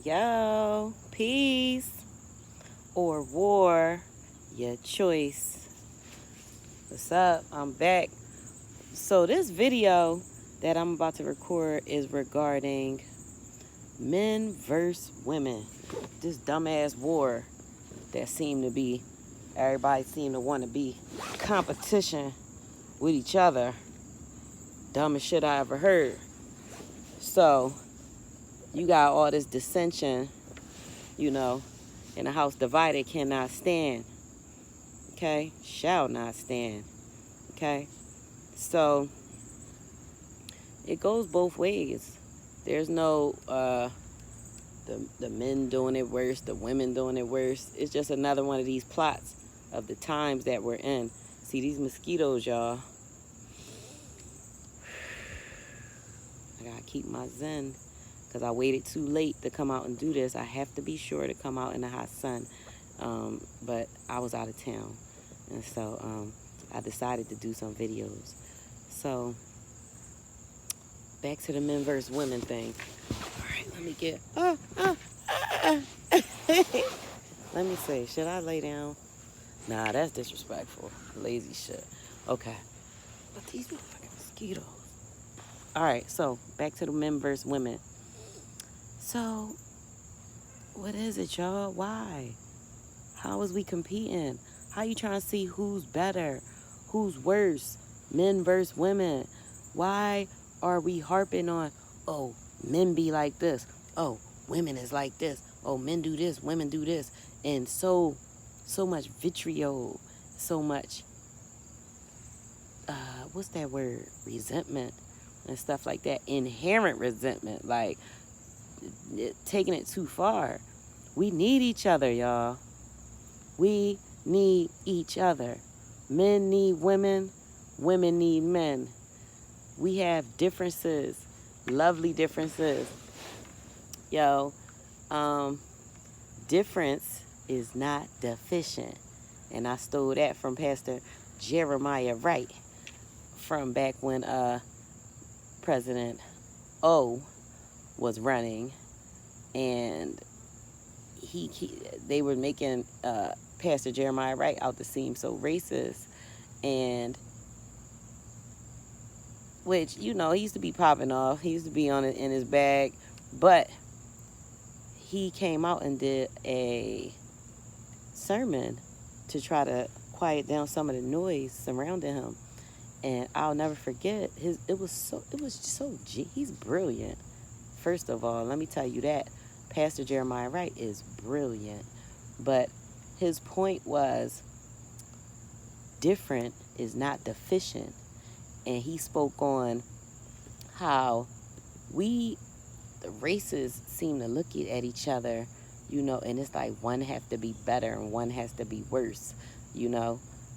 Yo, peace or war, your choice. What's up? I'm back. So this video that I'm about to record is regarding men versus women. This dumbass war that everybody seem to want to be competition with each other. Dumbest shit I ever heard. So you got all this dissension, in a house divided cannot stand. Okay? Shall not stand. Okay? So it goes both ways. There's no the men doing it worse, the women doing it worse. It's just another one of these plots of the times that we're in. See these mosquitoes, y'all. I gotta keep my zen because I waited too late to come out and do this. I have to be sure to come out in the hot sun. But I was out of town. And so I decided to do some videos. So back to the men versus women thing. All right, let me get. Let me see. Should I lay down? Nah, that's disrespectful. Lazy shit. Okay. But these motherfucking mosquitoes. All right, so back to the men versus women. So, what is it, y'all? Why? How is we competing? How you trying to see who's better, who's worse? Men versus women. Why are we harping on, oh, men be like this. Oh, women is like this. Oh, men do this, women do this. And so much vitriol, so much, what's that word? Resentment and stuff like that. Inherent resentment, like taking it too far. We need each other, y'all. We need each other. Men need women. Women need men. We have differences, lovely differences. Yo, difference is not deficient. And I stole that from Pastor Jeremiah Wright from back when President O was running, and they were making Pastor Jeremiah Wright out to seem so racist, and which, he used to be popping off. He used to be on it in his bag, but he came out and did a sermon to try to quiet down some of the noise surrounding him. And I'll never forget he's brilliant. First of all, let me tell you that Pastor Jeremiah Wright is brilliant. But his point was different is not deficient. And he spoke on how the races seem to look at each other, and it's like one has to be better and one has to be worse,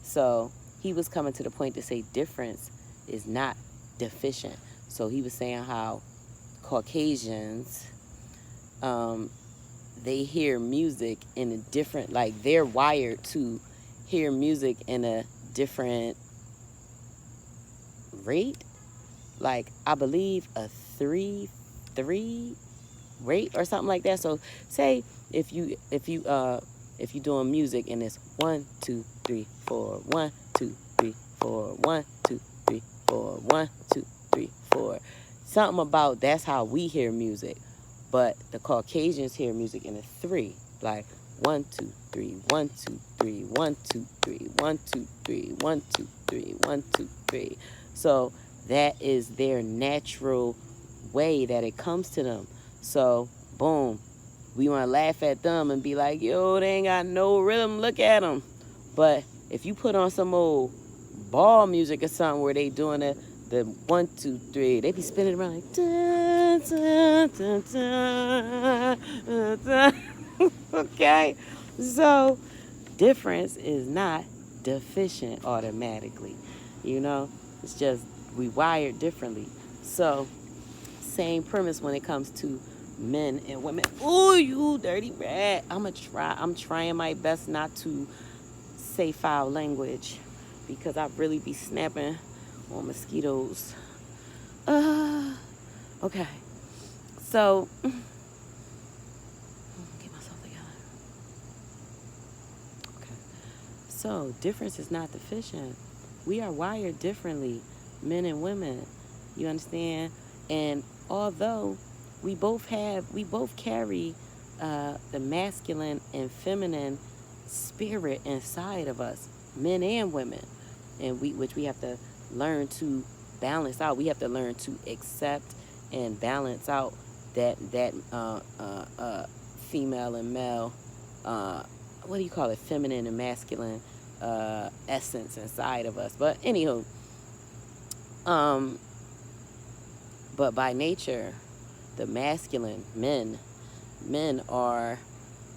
So he was coming to the point to say difference is not deficient. So he was saying how Caucasians, they hear music in a different, like they're wired to hear music in a different rate. Like I believe a three rate or something like that. So say if you doing music and it's 1 2 3 4 1 2 3 4 1 2 3 4 1 2 3 4, something about that's how we hear music. But the Caucasians hear music in a 3, like 1 2 3 1 2 3 1 2 3 1 2 3 1 2 3 1 2 3. So that is their natural way that it comes to them. So boom, we want to laugh at them and be like, yo, they ain't got no rhythm, look at them. But if you put on some old ball music or something where they doing the 1 2 3, they be spinning around like dun, dun, dun, dun, dun. Okay, so difference is not deficient automatically. It's just we wired differently. So same premise when it comes to men and women. Ooh, you dirty rat. I'm trying my best not to say foul language because I really be snapping on mosquitoes. Okay. So So difference is not deficient. We are wired differently, men and women. You understand? And although we both carry the masculine and feminine spirit inside of us, men and women, and which we have to learn to balance out. We have to learn to accept and balance out that female and male, what do you call it, feminine and masculine essence inside of us. But anywho, but by nature, the masculine men are,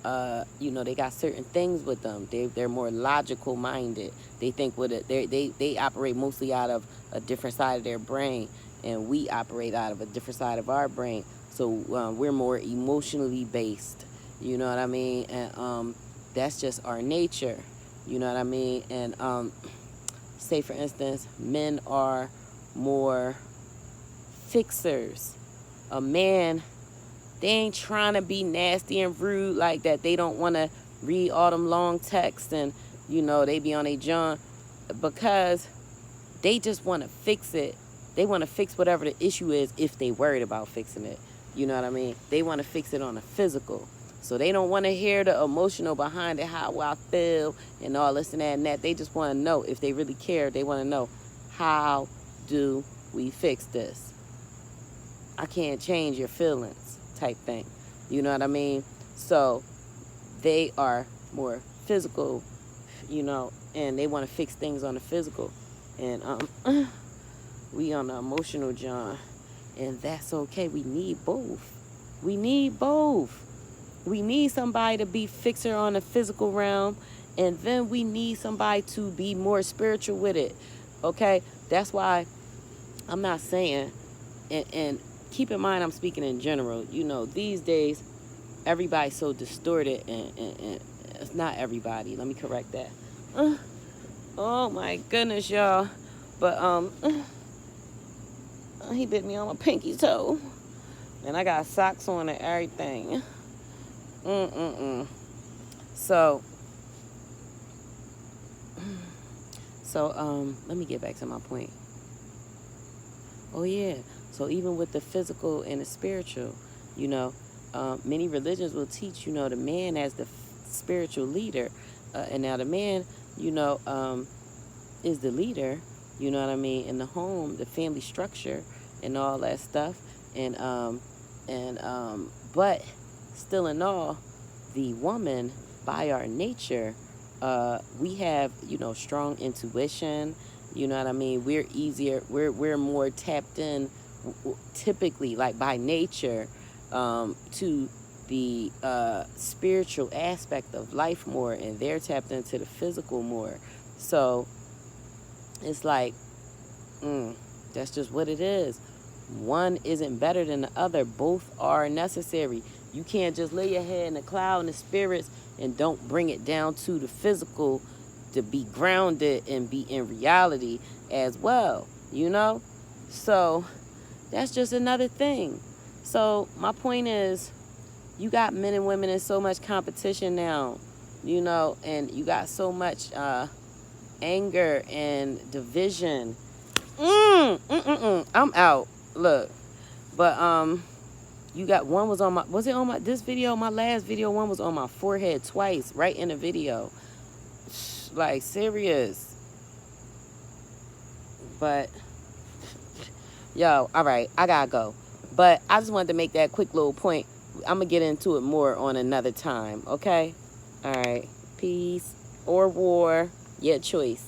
they got certain things with them. They're more logical minded. They think with it. They operate mostly out of a different side of their brain, and we operate out of a different side of our brain. So we're more emotionally based. You know what I mean? And that's just our nature. You know what I mean? And say for instance, men are more fixers. A man, they ain't trying to be nasty and rude like that. They don't want to read all them long texts and, they be on a John, because they just want to fix it. They want to fix whatever the issue is if they worried about fixing it. You know what I mean? They want to fix it on a physical. So they don't want to hear the emotional behind it, how I feel and all this and that and that. They just want to know, if they really care, they want to know, how do we fix this? I can't change your feelings type thing. You know what I mean? So they are more physical, and they want to fix things on the physical. And we on the emotional, John. And that's okay. We need both. We need both. We need somebody to be fixer on the physical realm, and then we need somebody to be more spiritual with it. Okay? That's why I'm not saying, and keep in mind I'm speaking in general. These days, everybody's so distorted, and it's not everybody. Let me correct that. Oh my goodness, y'all. But he bit me on my pinky toe. And I got socks on and everything. So let me get back to my point. Oh yeah. So even with the physical and the spiritual, many religions will teach, the man as the spiritual leader. And now the man, is the leader, you know what I mean, in the home, the family structure and all that stuff. But still in all, the woman, by our nature, we have, strong intuition. You know what I mean? We're easier. We're more tapped in, typically, like by nature, to the spiritual aspect of life more, and they're tapped into the physical more. So it's like, that's just what it is. One isn't better than the other. Both are necessary. You can't just lay your head in the cloud and the spirits and don't bring it down to the physical to be grounded and be in reality as well, So that's just another thing. So my point is, you got men and women in so much competition now, and you got so much anger and division. I'm out. Look. But you got, one was on this video, my last video, one was on my forehead twice, right in the video. Like, serious. But yo, all right, I gotta go. But I just wanted to make that quick little point. I'm gonna get into it more on another time, okay? All right, peace or war, your choice.